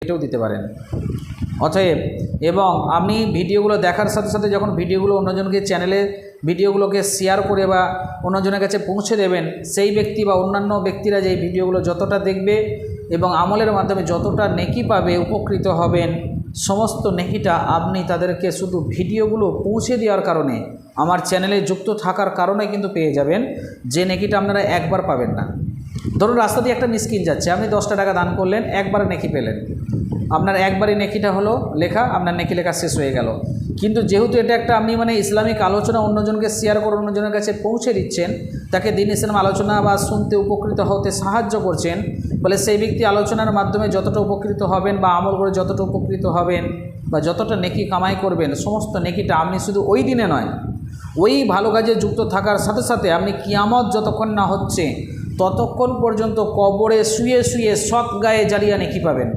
এটাও দিতে পারেন। অতএব এবং আপনি ভিডিওগুলো দেখার সাথে সাথে যখন ভিডিওগুলো অন্যজনকে চ্যানেলে ভিডিওগুলোকে শেয়ার করে বা অন্যজনের কাছে পৌঁছে দেবেন, সেই ব্যক্তি বা অন্যান্য ব্যক্তিরা যে ভিডিওগুলো যতটা দেখবে এবং আমলের মাধ্যমে যতটা নেকি পাবে, উপকৃত হবেন, সমস্ত নেকিটা আপনি তাদেরকে শুধু ভিডিওগুলো পৌঁছে দেওয়ার কারণে, আমার চ্যানেলে যুক্ত থাকার কারণে কিন্তু পেয়ে যাবেন, যে নেকিটা আপনারা একবার পাবেন না। ধরুন রাস্তা দিয়ে একটা মিসকিন যাচ্ছে, আপনি 10টা টাকা দান করলেন, একবারে নেকি পেলেন, আপনার একবারই নেকিটা হলো লেখা, আপনার নেকি লেখা শেষ হয়ে গেল। কিন্তু যেহেতু এটা একটা আপনি ইসলামিক আলোচনা অন্যজনকে শেয়ার করে অন্যজনের কাছে পৌঁছে দিচ্ছেন, তাকে দিন ইসলাম আলোচনা বা শুনতে উপকৃত হতে সাহায্য করছেন, বলে সেই ব্যক্তি আলোচনার মাধ্যমে যতটা উপকৃত হবেন বা আমল করে যতটা উপকৃত হবেন বা যতটা নেকি কামাই করবেন, সমস্ত নেকিটা আপনি শুধু ওই দিনে নয়, ওই ভালো কাজে যুক্ত থাকার সাথে সাথে আপনি কিয়ামত যতক্ষণ না হচ্ছে ততক্ষণ পর্যন্ত কবরে শুয়ে শুয়ে সৎ গায়ে জ্বালিয়ে নেকি পাবেন।